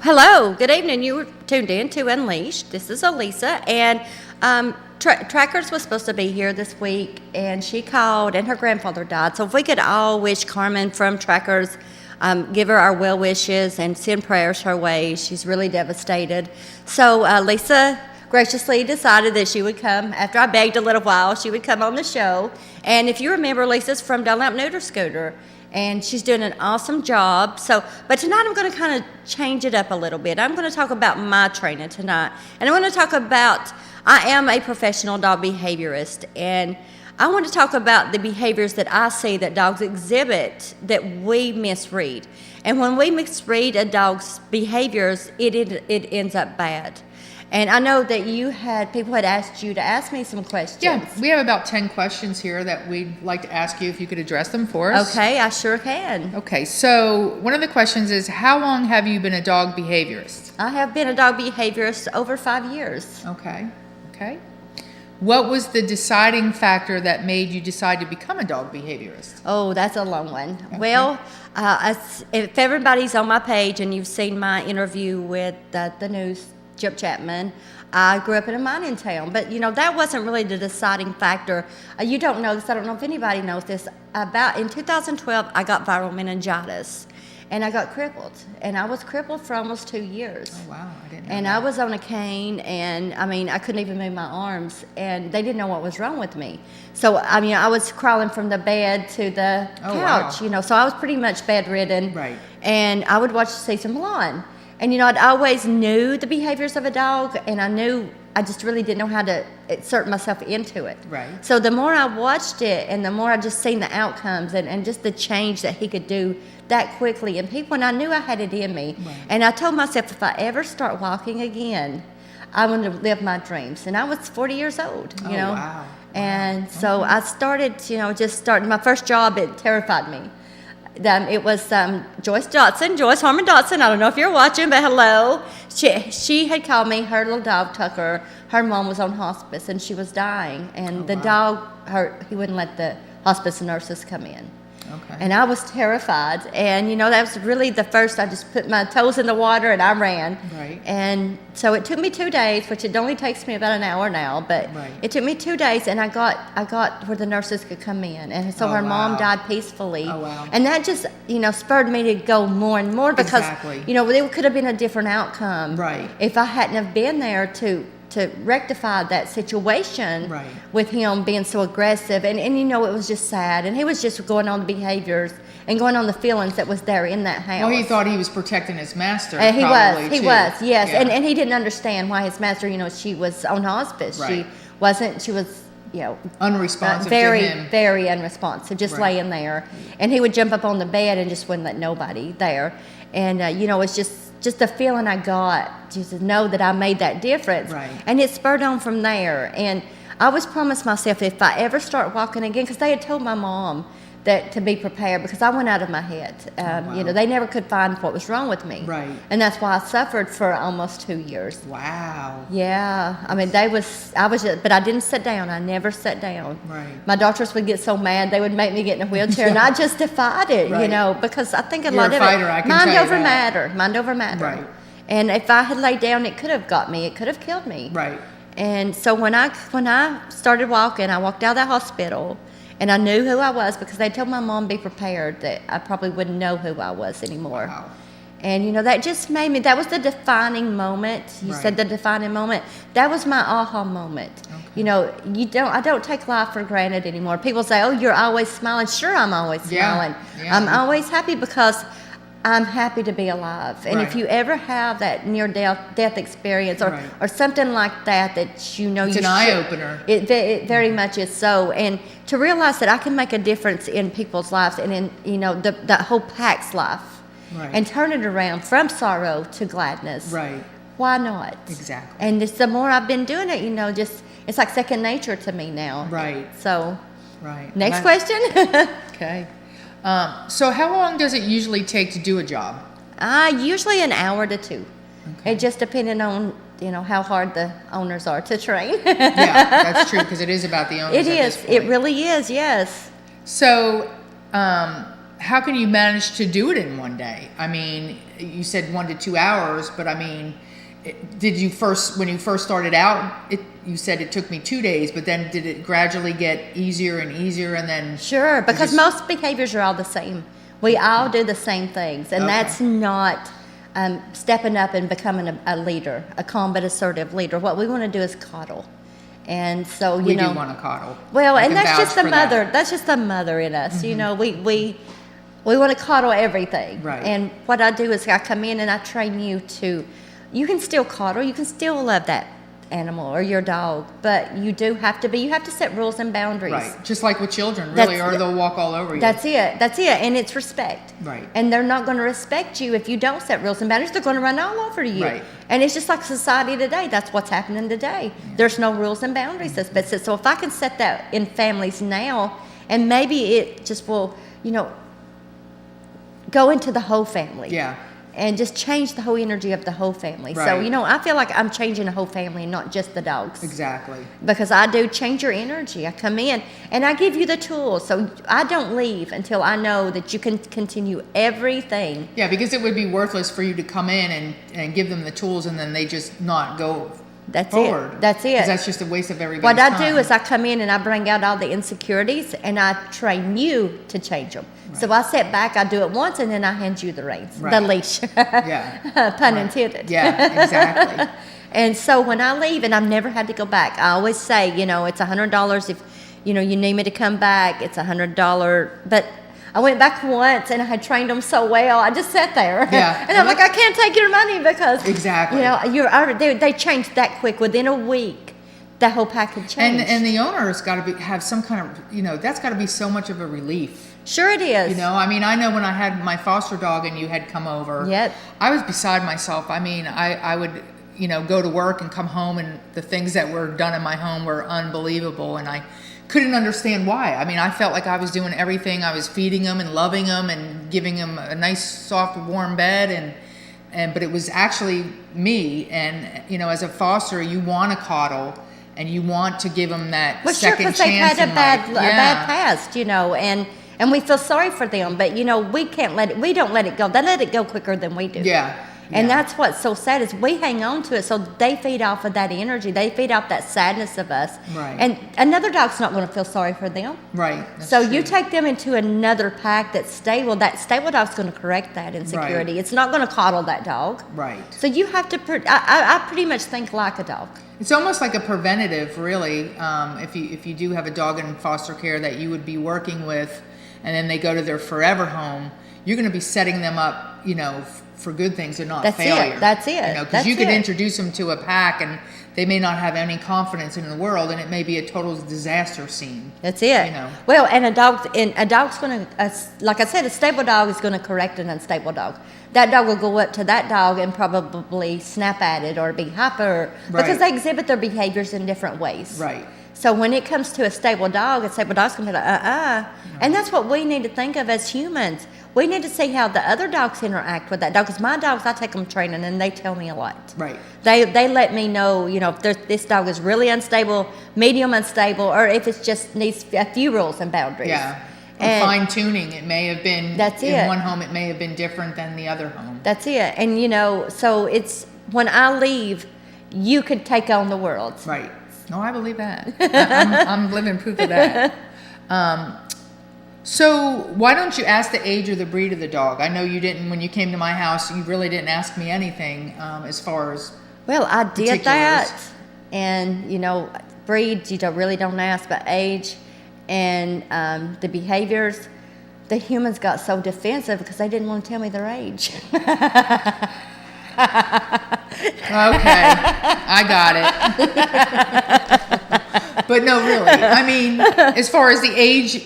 Hello, good evening. You were tuned in to Unleashed. This is Elisa, and Trackers was supposed to be here this week, and she called, and her grandfather died. So if we could all wish Carmen from Trackers, give her our well wishes and send prayers her way. She's really devastated. So Lisa graciously decided that she would come, after I begged a little while, she would come on the show. And if you remember, Lisa's from Dunlap Neuter Scooter, and she's doing an awesome job. But tonight I'm going to kind of change it up a little bit. I'm going to talk about my training tonight. And I want to talk about, I am a professional dog behaviorist, and I want to talk about the behaviors that I see that dogs exhibit that we misread. And when we misread a dog's behaviors, it ends up bad. And I know that people had asked you to ask me some questions. Yeah, we have about 10 questions here that we'd like to ask you if you could address them for us. Okay, I sure can. Okay, so one of the questions is, how long have you been a dog behaviorist? I have been a dog behaviorist over 5 years. Okay. What was the deciding factor that made you decide to become a dog behaviorist? Oh, that's a long one. Okay. Well, if everybody's on my page and you've seen my interview with the news, Chip Chapman, I grew up in a mining town, but that wasn't really the deciding factor. You don't know this, I don't know if anybody knows this. In 2012, I got viral meningitis, and I got crippled, and I was crippled for almost 2 years. Oh wow, I didn't know And that. I was on a cane, and I couldn't even move my arms, and they didn't know what was wrong with me. So I was crawling from the bed to the couch, wow. So I was pretty much bedridden. Right. And I would watch Cesar Millan. And I'd always knew the behaviors of a dog, and I just really didn't know how to insert myself into it. Right. So the more I watched it, and the more I just seen the outcomes, and just the change that he could do that quickly, and I knew I had it in me. Right. And I told myself, if I ever start walking again, I want to live my dreams. And I was 40 years old, Oh, wow. And so I started, my first job, it terrified me. It was Joyce Harmon Dotson. I don't know if you're watching, but hello. She had called me. Her little dog, Tucker, her mom was on hospice, and she was dying. And the dog, he wouldn't let the hospice nurses come in. Okay. And I was terrified. And, that was really the first. I just put my toes in the water and I ran. Right. And so it took me 2 days, which it only takes me about an hour now. But it took me 2 days, and I got where the nurses could come in. And so her mom died peacefully. Oh, wow. And that just, spurred me to go more and more because, Exactly. It could have been a different outcome. Right. If I hadn't have been there to rectify that situation with him being so aggressive. And it was just sad. And he was just going on the behaviors and going on the feelings that was there in that house. Well, he thought he was protecting his master. He was, yes. Yeah. And he didn't understand why his master, she was on hospice. Right. She was, unresponsive very, to him. very unresponsive, just laying there. And he would jump up on the bed and just wouldn't let nobody there. And, it's just the feeling I got, just to know that I made that difference. Right. And it spurred on from there. And I always promised myself, if I ever start walking again, because they had told my mom that to be prepared, because I went out of my head. They never could find what was wrong with me. Right. And that's why I suffered for almost 2 years. Wow. Yeah. But I didn't sit down. I never sat down. Right. My doctors would get so mad, they would make me get in a wheelchair, and I just defied it, because I think a lot a of fighter, it, I can mind tell you over that. Mind over matter. Right. And if I had laid down, it could have got me. It could have killed me. Right. And so when I started walking, I walked out of the hospital, and I knew who I was because they told my mom be prepared that I probably wouldn't know who I was anymore. Wow. And that just made me, that was the defining moment. You said the defining moment. That was my aha moment. Okay. I don't take life for granted anymore. People say, oh, you're always smiling. Sure, I'm always smiling. Yeah. I'm always happy because I'm happy to be alive. And if you ever have that near-death experience or something like that it's an eye-opener. It very much is so. And to realize that I can make a difference in people's lives and in, the whole pack's life. Right. And turn it around from sorrow to gladness. Right. Why not? Exactly. And the more I've been doing it, it's like second nature to me now. Right. So, right. Next question. Okay. So how long does it usually take to do a job? Usually an hour to 2. Okay. It just depending on, how hard the owners are to train. Yeah, that's true, because it is about the owners. It is. It really is, yes. So, how can you manage to do it in one day? I mean, you said 1 to 2 hours, but I mean, did you first, when you first started out, you said it took me 2 days, but then did it gradually get easier and easier and then? Sure, because most behaviors are all the same. We all do the same things, and that's not stepping up and becoming a leader, a calm but assertive leader. What we want to do is coddle. And so, you know. We do want to coddle. Well, I and can that's just the vouch for mother. that. That's just the mother in us. You know, we want to coddle everything. Right. And what I do is I come in and I train you to, you can still coddle, you can still love that animal or your dog, but you have to set rules and boundaries. Right. Just like with children, really, or they'll walk all over you. That's it. And it's respect. Right. And they're not going to respect you if you don't set rules and boundaries. They're going to run all over you. Right. And it's just like society today. That's what's happening today. Yeah. There's no rules and boundaries. So if I can set that in families now, and maybe it just will, you know, go into the whole family. Yeah. And just change the whole energy of the whole family. Right. So, you know, I feel like I'm changing the whole family and not just the dogs. Exactly. Because I do change your energy. I come in and I give you the tools. So I don't leave until I know that you can continue everything. Yeah, because it would be worthless for you to come in and give them the tools and then they just not go forward. That's it. Because that's just a waste of everybody's time. What I do is I come in and I bring out all the insecurities and I train you to change them. Right. So I sit back, I do it once, and then I hand you the reins, the leash. Yeah. Pun intended. Yeah, exactly. And so when I leave, and I've never had to go back, I always say, you know, it's $100 if, you know, you need me to come back, it's $100. But I went back once and I had trained them so well, I just sat there. Yeah. And I'm like, I can't take your money because, exactly. You know, they changed that quick. Within a week, the whole package changed. And the owner's got to have some kind of, you know, that's got to be so much of a relief. Sure it is. You know, I mean, I know when I had my foster dog and you had come over, yep. I was beside myself. I mean, I would, you know, go to work and come home and the things that were done in my home were unbelievable and I couldn't understand why. I mean, I felt like I was doing everything. I was feeding them and loving them and giving them a nice, soft, warm bed but it was actually me. And, you know, as a foster, you want to coddle and you want to give them that second chance in life. Well, sure, because they've had a bad past, you know, and we feel sorry for them, but you know, we don't let it go. They let it go quicker than we do. Yeah. And that's what's so sad is we hang on to it, so they feed off of that energy. They feed off that sadness of us. Right. And another dog's not going to feel sorry for them. Right. So true. You take them into another pack that's stable. That stable dog's going to correct that insecurity. Right. It's not going to coddle that dog. Right. So you have to. I pretty much think like a dog. It's almost like a preventative, really. If you do have a dog in foster care that you would be working with, and then they go to their forever home, you're going to be setting them up, you know, for good things and not failure. That's it. You know, because you could introduce them to a pack and they may not have any confidence in the world, and it may be a total disaster scene. That's it. You know. Well, and a dog's going to, like I said, a stable dog is going to correct an unstable dog. That dog will go up to that dog and probably snap at it or be hyper because they exhibit their behaviors in different ways. Right. So when it comes to a stable dog's going to be like, And that's what we need to think of as humans. We need to see how the other dogs interact with that dog. Because my dogs, I take them training and they tell me a lot. Right. They let me know, you know, if this dog is really unstable, medium unstable, or if it just needs a few rules and boundaries. Yeah. And fine tuning. It may have been, in one home, it may have been different than the other home. That's it. And, you know, so it's, when I leave, you could take on the world. Right. No, I believe that. I'm living proof of that. So why don't you ask the age or the breed of the dog? I know you didn't, when you came to my house, you really didn't ask me anything as far as Well, I did that. And, you know, breeds, you really don't ask, but age and the behaviors. The humans got so defensive because they didn't want to tell me their age. Okay, I got it. But no, really. I mean, as far as the age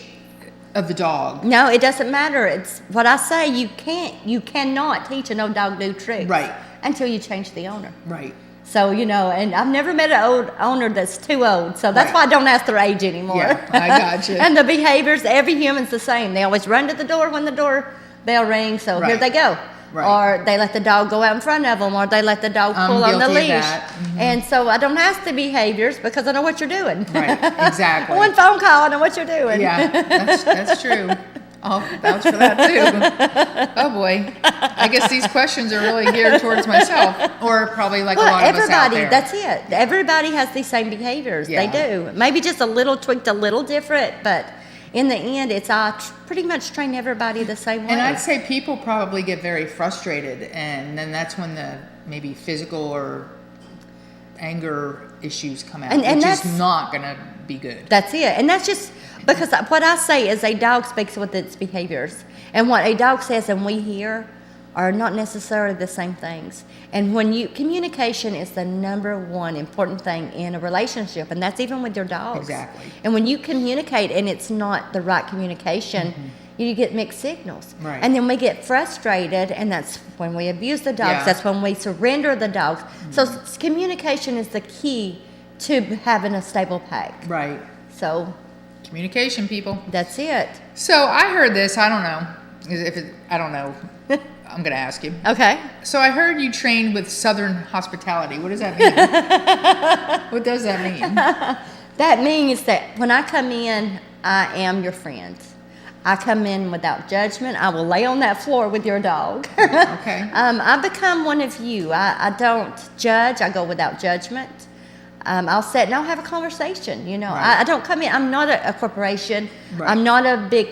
of the dog. No, it doesn't matter. It's what I say. You cannot teach an old dog new tricks. Right. Until you change the owner. Right. So, you know, and I've never met an old owner that's too old. So that's why I don't ask their age anymore. Yeah, I got you. And the behaviors, every human's the same. They always run to the door when the doorbell rings. So here they go. Right. Or they let the dog go out in front of them, or they let the dog pull on the leash. Mm-hmm. And so I don't ask the behaviors because I know what you're doing. Right, exactly. One phone call, I know what you're doing. Yeah, that's true. I'll vouch for that too. Oh boy. I guess these questions are really geared towards myself, or probably like a lot of us out there. That's it. Everybody has these same behaviors. Yeah. They do. Maybe just a little tweaked, a little different, but in the end, it's pretty much train everybody the same way. And I'd say people probably get very frustrated, and then that's when the maybe physical or anger issues come out, and which is not going to be good. That's it. And that's just because what I say is a dog speaks with its behaviors. And what a dog says and we hear are not necessarily the same things. And communication is the number one important thing in a relationship, and that's even with your dogs. Exactly. And when you communicate and it's not the right communication, you get mixed signals. Right. And then we get frustrated, and that's when we abuse the dogs. Yeah. That's when we surrender the dogs. So communication is the key to having a stable pack. Right. So Communication, people. that's it. So I heard this. I don't know. I don't know. I'm going to ask you. Okay. So I heard you trained with Southern hospitality. What does that mean? What does that mean? That means that when I come in, I am your friend. I come in without judgment. I will lay on that floor with your dog. Okay. I become one of you. I don't judge. I go without judgment. I'll sit and I'll have a conversation. You know, Right. I don't come in. I'm not a corporation. Right. I'm not a big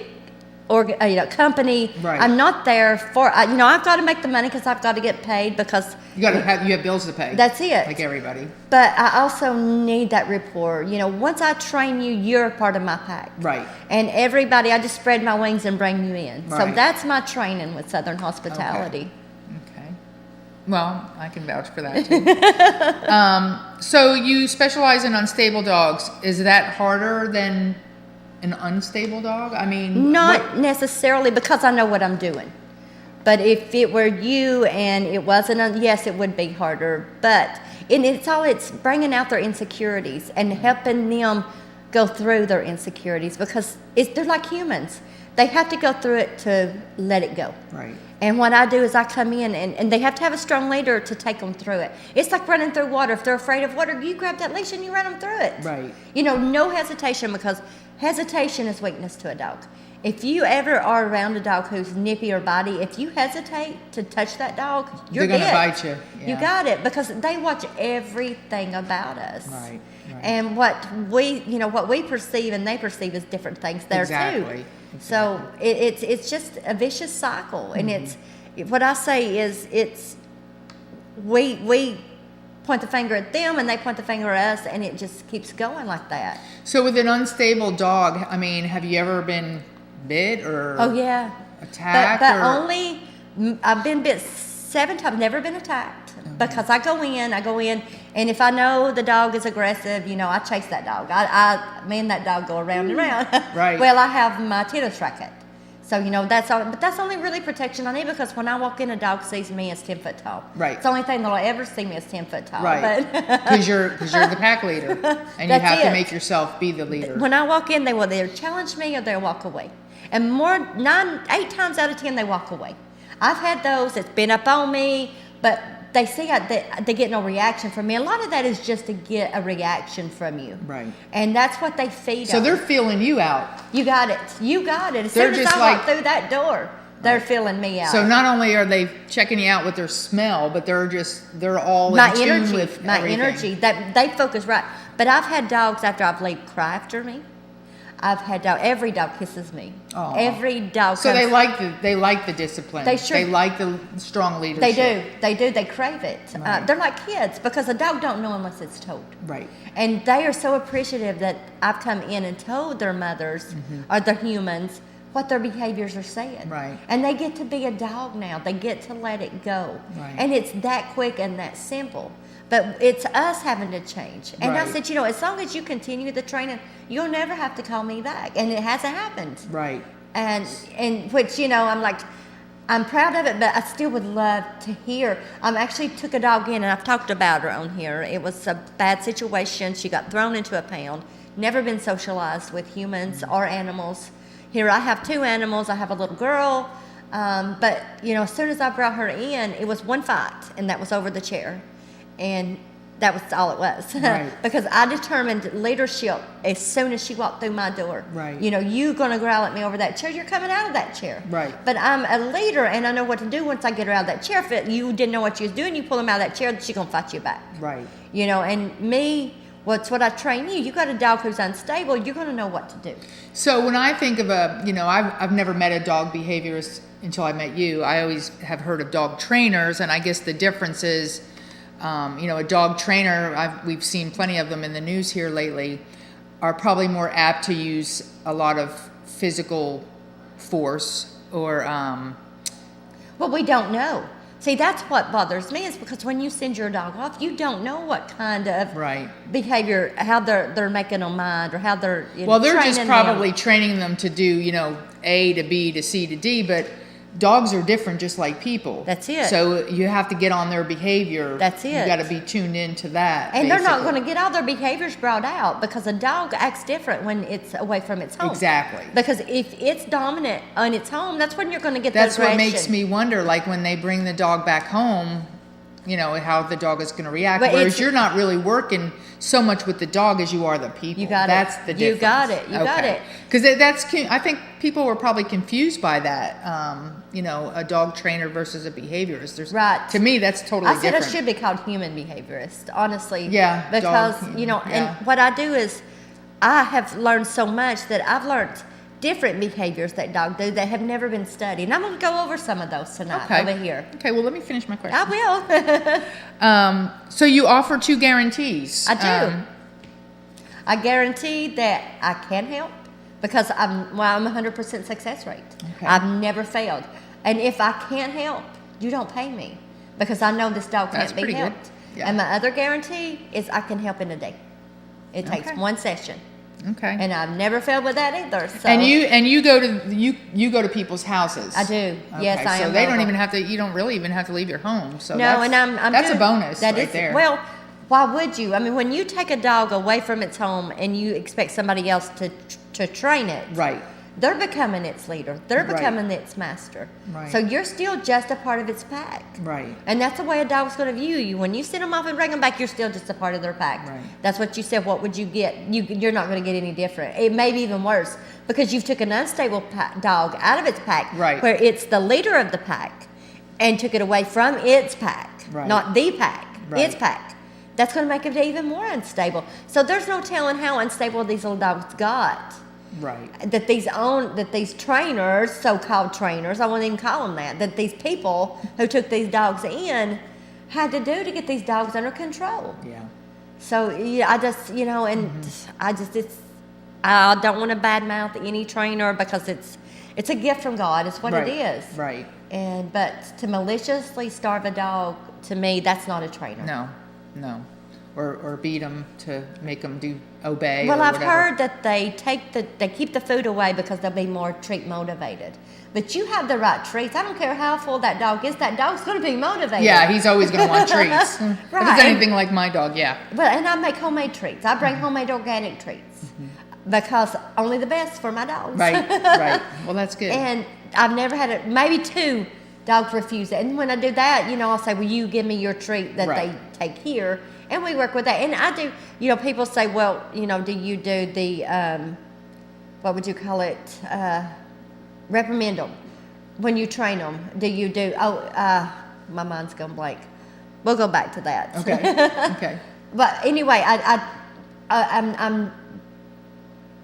company. Right. I'm not there for. I've got to make the money because I've got to get paid because You have bills to pay. that's it. Like everybody. But I also need that rapport. You know, once I train you, you're a part of my pack. Right. And everybody, I just spread my wings and bring you in. So Right. that's my training with Southern Hospitality. Okay. Well, I can vouch for that too. So you specialize in unstable dogs. Is that harder than an unstable dog? I mean, Not necessarily, because I know what I'm doing. But if it were you and it wasn't, yes, it would be harder. But it's bringing out their insecurities and helping them go through their insecurities, because they're like humans. They have to go through it to let it go. Right. And what I do is I come in, and they have to have a strong leader to take them through it. It's like running through water. If they're afraid of water, you grab that leash and you run them through it. Right. You know, no hesitation, because hesitation is weakness to a dog. If you ever are around a dog who's nippy or bitey, if you hesitate to touch that dog, you're They're dead. gonna bite you. You Yeah. got it, because they watch everything about us. Right. And what we perceive and they perceive is different things there Exactly. too. So it's just a vicious cycle, and it's what I say is we point the finger at them and they point the finger at us, and it just keeps going like that. So with an unstable dog, I mean, have you ever been bit or Oh yeah, attacked? but or? I've been bit 7 times, never been attacked. Because I go in, and if I know the dog is aggressive, you know, I chase that dog. Me and that dog go around and around. Right. Well, I have my tennis racket. So, you know, that's only really protection I need, because when I walk in, a dog sees me as 10 foot tall. Right. It's the only thing they'll ever see me as 10 foot tall. Right. But Because you're the pack leader, and you That's have to it. make yourself be the leader. when I walk in, they will either challenge me or they'll walk away. And 8 times out of 10, they walk away. I've had those that's been up on me, but they see they get no reaction from me. A lot of that is just to get a reaction from you. Right. And that's what they feed So on. they're feeling you out. You got it. You got it. As They're soon as just I walk like- through that door, they're feeling me out. So not only are they checking you out with their smell, but they're all my in tune energy, with my everything. energy, that they focus right. But I've had dogs after I've left cry after me. I've had every dog kisses me. Aw. Every dog. So comes, they like the discipline. They sure- They like the strong leadership. They do. They crave it. Right. They're like kids, because a dog don't know unless it's told. Right. And they are so appreciative that I've come in and told their mothers or their humans what their behaviors are saying. Right. And they get to be a dog now. They get to let it go. Right. And it's that quick and that simple. But it's us having to change. And I Right. said, you know, as long as you continue the training, you'll never have to call me back. And it hasn't happened. Right. And which, you know, I'm like, I'm proud of it, but I still would love to hear. I actually took a dog in, and I've talked about her on here. It was a bad situation. She got thrown into a pound. Never been socialized with humans or animals. Here I have 2 animals. I have a little girl. But, you know, as soon as I brought her in, it was one fight, and that was over the chair. And That was all it was. Right. Because I determined leadership as soon as she walked through my door. Right. You know, you're going to growl at me over that chair. You're coming out of that chair. Right. But I'm a leader, and I know what to do once I get her out of that chair. If you didn't know what you was doing, you pull them out of that chair, she's going to fight you back. Right. You know, and me, what's what I train you. You got a dog who's unstable, you're going to know what to do. So when I think of I've never met a dog behaviorist until I met you. I always have heard of dog trainers, and I guess the difference is, a dog trainer, we've seen plenty of them in the news here lately, are probably more apt to use a lot of physical force or... Well, we don't know. See, that's what bothers me, is because when you send your dog off, you don't know what kind of Right. behavior, how they're making them mind, or how they're Well, they're training just probably them. training them to do, A to B to C to D, but dogs are different just like people. That's it. So you have to get on their behavior. That's it. You got to be tuned into that. And they're not basically. going to get all their behaviors brought out, because a dog acts different when it's away from its home. Exactly. Because if it's dominant on its home, that's when you're going to get That's the what aggression. makes me wonder, like when they bring the dog back home, how the dog is going to react. But Whereas it's- you're not really working so much with the dog as you are the people. You got it. That's the difference. You got it. You got it. Because I think people were probably confused by that. A dog trainer versus a behaviorist. Right. To me, that's totally I said different. I should be called human behaviorist, honestly. Yeah, Because, dog, and yeah. what I do is I have learned so much that I've learned different behaviors that dogs do that have never been studied. And I'm going to go over some of those tonight over here. Okay, well, let me finish my question. I will. So you offer 2 guarantees. I do. I guarantee that I can help, because I'm 100% success rate. Okay. I've never failed. And if I can't help, you don't pay me, because I know this dog That's can't be pretty good. helped. Yeah. And my other guarantee is I can help in a day. It takes Okay. one session. Okay. And I've never failed with that either. So And you go to people's houses. I do. Yes, Okay, I so am. they don't mobile. even have to. You don't really even have to leave your home. So No, and I'm that's doing, a bonus that right is, there. Well, why would you? I mean, when you take a dog away from its home and you expect somebody else to train it, right. they're becoming its leader. They're Right. becoming its master. Right. So you're still just a part of its pack. Right. And that's the way a dog's going to view you. When you send them off and bring them back, you're still just a part of their pack. Right. That's what you said. What would you get? You're not going to get any different. It may be even worse, because you've took an unstable dog out of its pack, Right. where it's the leader of the pack, and took it away from its pack, Right. not the pack, Right. its pack. That's going to make it even more unstable. So there's no telling how unstable these little dogs got. Right. That these trainers, so-called trainers, I won't even call them that these people who took these dogs in had to do to get these dogs under control. Yeah. So yeah, I just, I don't want to badmouth any trainer, because it's a gift from God. It's what Right. it is. Right. But to maliciously starve a dog, to me, that's not a trainer. No. Or beat them to make them obey. Well, or I've whatever. heard that they keep the food away because they'll be more treat motivated. But you have the right treats. I don't care how full that dog is. That dog's going to be motivated. Yeah, he's always going to want treats. If Right. it's anything like my dog, yeah. Well, and I make homemade treats. I bring homemade organic treats, because only the best for my dogs. Right. Right. Well, that's good. And I've never had it. Maybe 2 dogs refuse it. And when I do that, I'll say, "Will you give me your treat that Right. they take here?" And we work with that. And I do. People say, "Well, do you do the what would you call it? Reprimand them when you train them? Do you do? My mind's gone blank. We'll go back to that." Okay. Okay. But anyway, I'm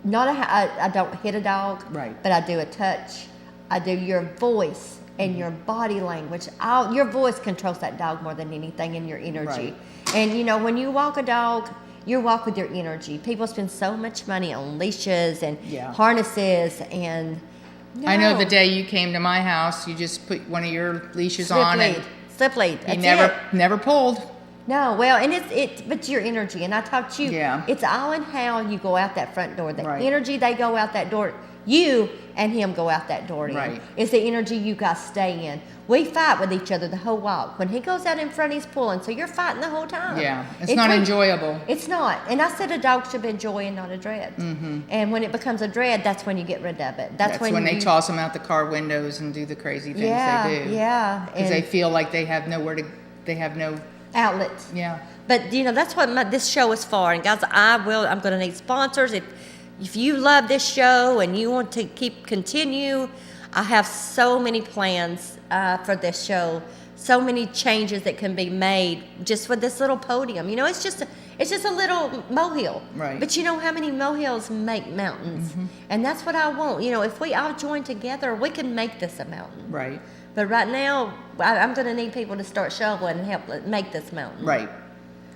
not I don't hit a dog. Right. But I do a touch. I do your voice and your body language. Your voice controls that dog more than anything, and your energy. Right. And when you walk a dog, you walk with your energy. People spend so much money on leashes and Yeah. harnesses and. I know No. the day you came to my house, you just put one of your leashes on Slip lead. and That's he it. never pulled. No, well, and but your energy, and I taught you, Yeah. it's all in how you go out that front door. The Right. energy they go out that door, you and him go out that door in. Right. It's the energy you guys stay in. We fight with each other the whole walk. When he goes out in front, he's pulling, so you're fighting the whole time. Yeah, it's not enjoyable. It's not. And I said a dog should be a joy and not a dread. Mm-hmm. And when it becomes a dread, that's when you get rid of it. That's when they toss them out the car windows and do the crazy things they do. Yeah. Because they feel like they have nowhere to, they have no outlets. Yeah. But that's what this show is for. And guys, I'm going to need sponsors. If you love this show and you want to continue, I have so many plans for this show. So many changes that can be made just with this little podium. It's just a little molehill. Right. But you know how many molehills make mountains? And that's what I want. If we all join together, we can make this a mountain. Right. But right now, I'm going to need people to start shoveling and help make this mountain. Right.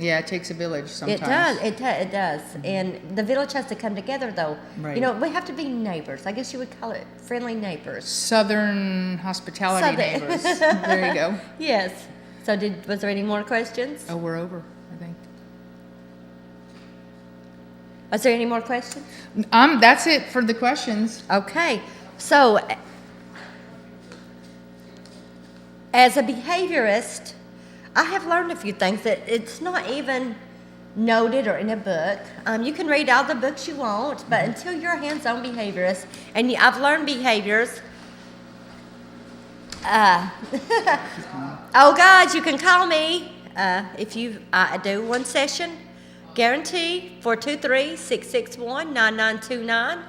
Yeah, it takes a village sometimes. It does. And the village has to come together, though. Right. We have to be neighbors. I guess you would call it friendly neighbors. Southern hospitality neighbors. There you go. Yes. So was there any more questions? Oh, we're over, I think. Is there any more questions? That's it for the questions. Okay. So, as a behaviorist, I have learned a few things that it's not even noted or in a book. You can read all the books you want, but until you're a hands-on behaviorist, and I've learned behaviors. Oh, God, you can call me if I do one session, guarantee 423-661-9929.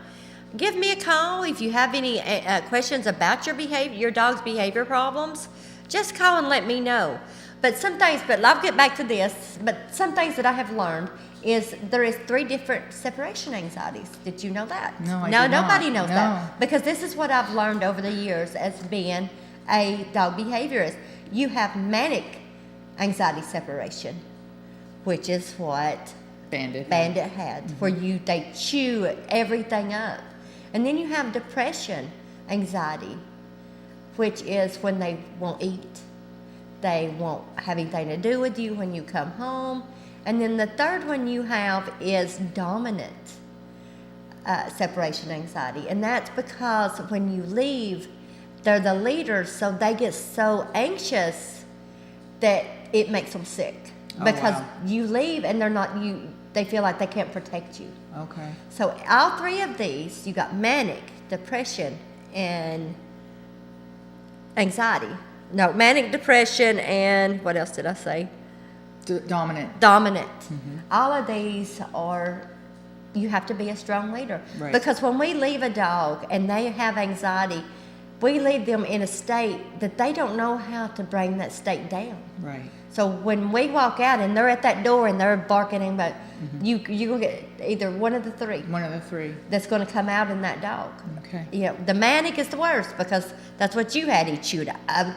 Give me a call if you have any questions about your dog's behavior problems. Just call and let me know. But I'll get back to this, but some things that I have learned is there is 3 different separation anxieties. Did you know that? No, I No, did not. nobody knows No. that. Because this is what I've learned over the years as being a dog behaviorist. You have manic anxiety separation, which is what Bandit had, where they chew everything up. And then you have depression anxiety, which is when they won't eat. They won't have anything to do with you when you come home. And then the third one you have is dominant separation anxiety. And that's because when you leave, they're the leaders, so they get so anxious that it makes them sick. Because you leave and they feel like they can't protect you. Okay. So all 3 of these, you got manic, depression, and anxiety. No, manic, depression, and what else did I say? Dominant. Dominant. All of these you have to be a strong leader. Right. Because when we leave a dog and they have anxiety, we leave them in a state that they don't know how to bring that state down. Right. So when we walk out and they're at that door and they're barking, but you're going to get either one of the 3. One of the 3. That's going to come out in that dog. Okay. The manic is the worst because that's what you had. He chewed a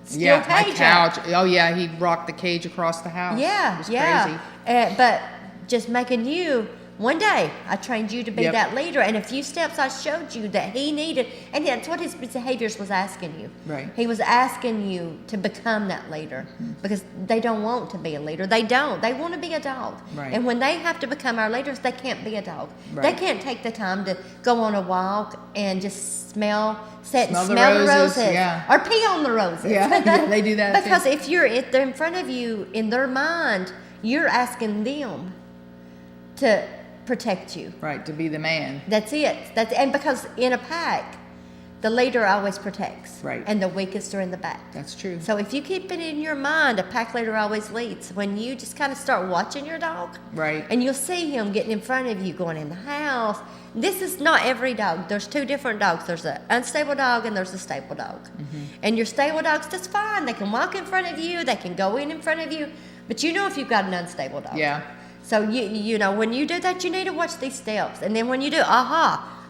steel My cage couch. out. Oh, yeah, he rocked the cage across the house. Yeah, It was yeah. crazy. But just making you, one day I trained you to be Yep. that leader, and a few steps I showed you that he needed, and that's what his behaviors was asking you. Right. He was asking you to become that leader because they don't want to be a leader. They don't. They want to be a dog. Right. And when they have to become our leaders, they can't be a dog. Right. They can't take the time to go on a walk and just smell Smell the the roses, roses, yeah. or pee on the roses. Yeah, they do that Because too. if they're in front of you, in their mind, you're asking them to protect you. Right, to be the man. That's it. And because in a pack, the leader always protects. Right. And the weakest are in the back. That's true. So if you keep it in your mind, a pack leader always leads. When you just kind of start watching your dog, Right. and you'll see him getting in front of you, going in the house. This is not every dog. There's 2 different dogs. There's an unstable dog and there's a stable dog. And your stable dog's just fine. They can walk in front of you. They can go in front of you. But you know if you've got an unstable dog. Yeah. So you know when you do that, you need to watch these steps. And then when you do,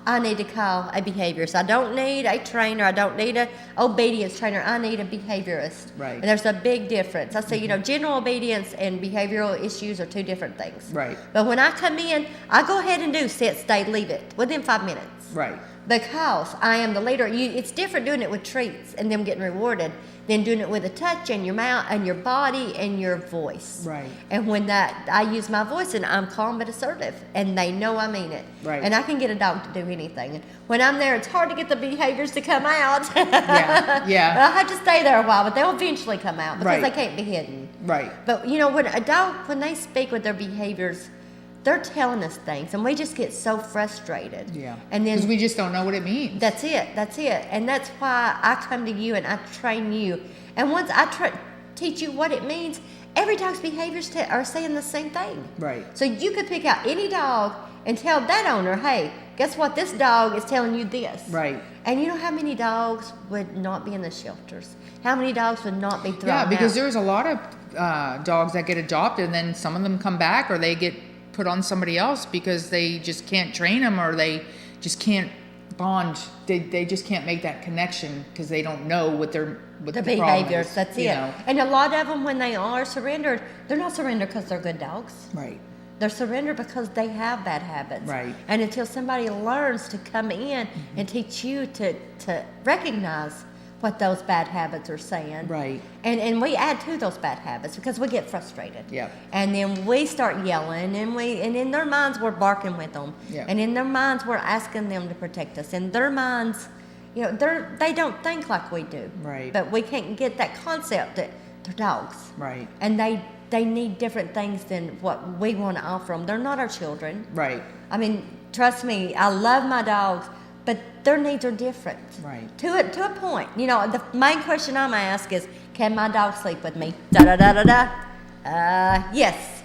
I need to call a behaviorist. I don't need a trainer. I don't need an obedience trainer. I need a behaviorist. Right. And there's a big difference. I say, general obedience and behavioral issues are 2 different things. Right. But when I come in, I go ahead and do sit, stay, leave it within 5 minutes. Right. Because I am the leader. It's different doing it with treats and them getting rewarded than doing it with a touch and your mouth and your body and your voice. Right. And when I use my voice and I'm calm but assertive and they know I mean it. Right. And I can get a dog to do anything. And when I'm there, it's hard to get the behaviors to come out. Yeah, yeah. I have to stay there a while, but they'll eventually come out because Right. they can't be hidden. Right. But when a dog, when they speak with their behaviors, they're telling us things, and we just get so frustrated. Yeah. And Because then we just don't know what it means. that's it. And that's why I come to you and I train you. And once I teach you what it means, every dog's behaviors are saying the same thing. Right. So you could pick out any dog and tell that owner, hey, guess what? This dog is telling you this. Right. And you know how many dogs would not be in the shelters? How many dogs would not be thrown out? Yeah, because there's a lot of dogs that get adopted, and then some of them come back, or they get put on somebody else because they just can't train them, or they just can't bond. They just can't make that connection because they don't know what the behaviors. is, That's you it. know. And a lot of them, when they are surrendered, they're not surrendered because they're good dogs. Right. They're surrendered because they have bad habits. Right. And until somebody learns to come in and teach you to recognize what those bad habits are saying. Right. And we add to those bad habits because we get frustrated. Yep. And then we start yelling, and in their minds we're barking with them. Yep. And in their minds we're asking them to protect us. In their minds, you know, they don't think like we do. Right. But we can't get that concept that they're dogs. Right. And they need different things than what we want to offer them. They're not our children. Right. I mean, trust me, I love my dogs, but their needs are different. Right. To a point. You know, the main question I'm asked is, can my dog sleep with me? Yes.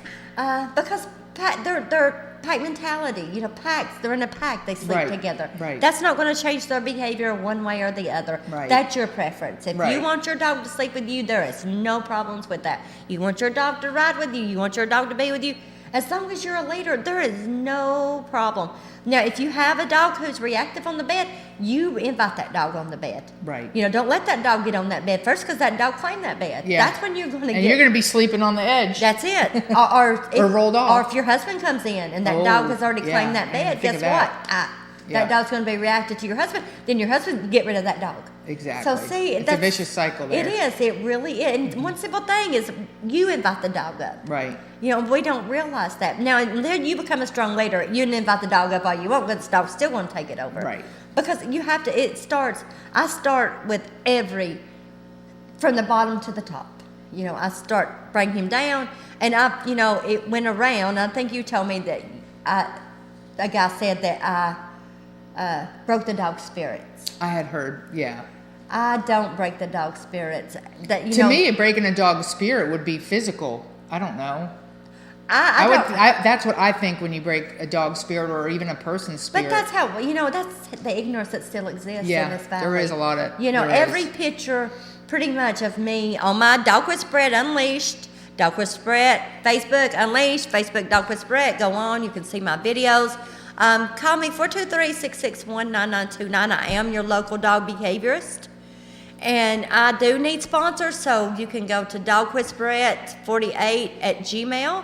Because they're pack mentality. You know, packs. They're in a pack. They sleep Right. together. Right. That's not going to change their behavior one way or the other. Right. That's your preference. If Right. you want your dog to sleep with you, there is no problems with that. You want your dog to ride with you. You want your dog to be with you. As long as you're a leader, there is no problem. Now, if you have a dog who's reactive on the bed, you invite that dog on the bed. Right. You know, don't let that dog get on that bed first, because that dog claimed that bed. Yeah. That's when you're going to get. And you're going to be sleeping on the edge. That's it. Or rolled off. Or if your husband comes in and that Oh, dog has already yeah, claimed that I bed, didn't think guess of what? that. That Yeah. dog's going to be reactive to your husband. Then your husband get rid of that dog. Exactly. So see, It's a vicious cycle there. It is. It really is. And one simple thing is you invite the dog up. Right. You know, we don't realize that. Now, and then you become a strong leader. You can invite the dog up all you want, but the dog's still going to take it over. Right. Because you have to, I start with from the bottom to the top. You know, I start bring him down, and it went around. I think you told me that a guy said that I broke the dog's spirits. I had heard, yeah. I don't break the dog's spirits. To me, breaking a dog's spirit would be physical. I don't know. That's what I think when you break a dog's spirit, or even a person's spirit. But that's how, that's the ignorance that still exists in this family. There is a lot of. Every picture pretty much of me on my Dog Whisperette Unleashed, Dog Whisperette Facebook Unleashed, Facebook Dog Whisperette, go on, you can see my videos. Call me 423-661-9929. I am your local dog behaviorist. And I do need sponsors, so you can go to dogwhisperette48@gmail,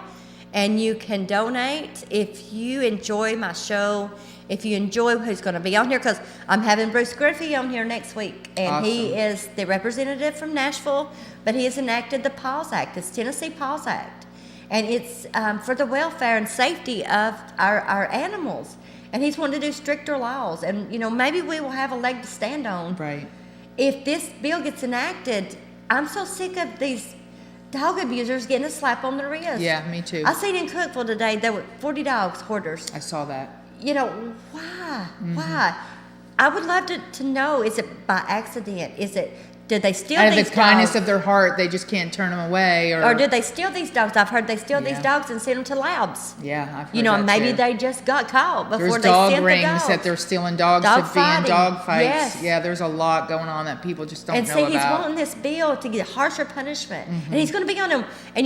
and you can donate if you enjoy my show, if you enjoy who's going to be on here, because I'm having Bruce Griffey on here next week, and he is the representative from Nashville, but he has enacted the PAWS Act, it's Tennessee PAWS Act, and it's for the welfare and safety of our animals, and he's wanting to do stricter laws, and maybe we will have a leg to stand on. Right. If this bill gets enacted, I'm so sick of these dog abusers getting a slap on the wrist. Yeah, me too. I seen in Cookville today, there were 40 dogs, hoarders. I saw that. Why? Why? I would love to know, is it by accident? Did they steal Out of these the kindness dogs? of their heart, they just can't turn them away. Or did they steal these dogs? I've heard they steal these Yeah. dogs and send them to labs. Yeah, I've heard that Maybe too. they just got caught before There's they dog sent the rings dogs. that they're stealing dogs Dog to be in fighting. dog fights. Yes. Yeah, there's a lot going on that people just don't And know see, about. he's wanting this bill to get harsher punishment. And he's going to be on him. And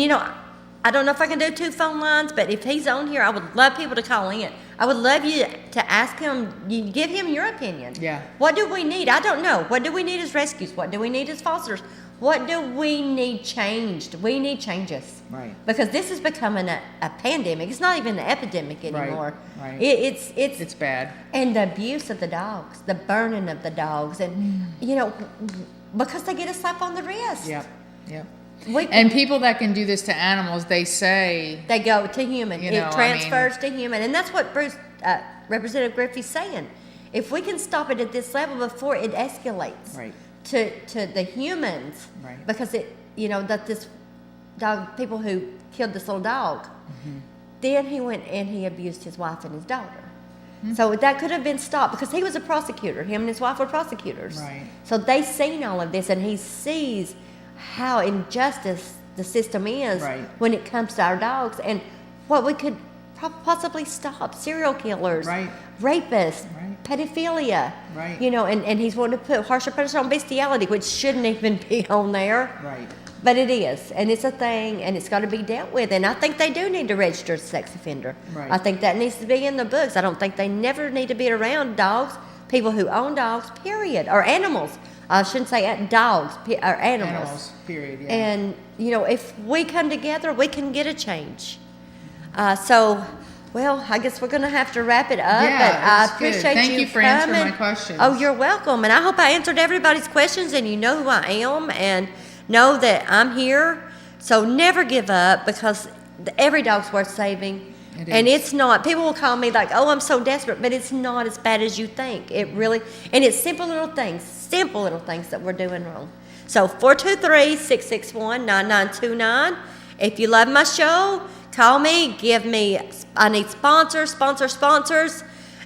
I don't know if I can do 2 phone lines, but if he's on here, I would love people to call in. I would love you to ask him, give him your opinion. Yeah. What do we need? I don't know. What do we need as rescues? What do we need as fosters? What do we need changed? We need changes. Right. Because this is becoming a pandemic. It's not even an epidemic anymore. Right. It's bad. And the abuse of the dogs, the burning of the dogs, and because they get a slap on the wrist. Yep. And people that can do this to animals, they say they go to human. It transfers to human, and that's what Representative Griffey's saying. If we can stop it at this level before it escalates Right. to the humans, Right. because that this dog, people who killed this little dog, then he went and he abused his wife and his daughter. So that could have been stopped because he was a prosecutor. Him and his wife were prosecutors. Right. So they seen all of this, and he sees how injustice the system is Right. when it comes to our dogs, and what we could possibly stop: serial killers, Right. rapists, Right. pedophilia. Right. You know, and he's wanting to put harsher punishment on bestiality, which shouldn't even be on there. Right. But it is, and it's a thing, and it's got to be dealt with. And I think they do need to register as a sex offender. Right. I think that needs to be in the books. I don't think they never need to be around dogs, people who own dogs, period, or animals. I shouldn't say dogs, or animals. Period. Yeah. And, you know, if we come together, we can get a change. Well, I guess we're going to have to wrap it up. Yeah, but I it's good. appreciate Thank you you for answering coming. my questions. Oh, you're welcome. And I hope I answered everybody's questions, and you know who I am, and know that I'm here. So never give up, because every dog's worth saving. And it's not. People will call me like, oh, I'm so desperate, but it's not as bad as you think. It really, and it's simple little things that we're doing wrong. So 423-661-9929. If you love my show, call me, I need sponsors,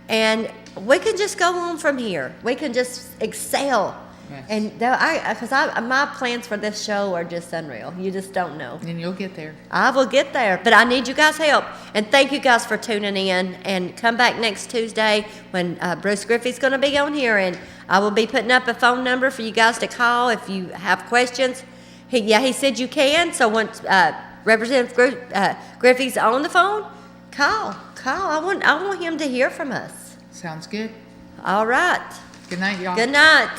and we can just go on from here. We can just excel. Yes. And because my plans for this show are just unreal. You just don't know. And you'll get there. I will get there, but I need you guys' help. And thank you guys for tuning in. And come back next Tuesday when Bruce Griffey's going to be on here, and I will be putting up a phone number for you guys to call if you have questions. He said you can. So once Representative Griffey's on the phone, call. I want him to hear from us. Sounds good. All right. Good night, y'all. Good night.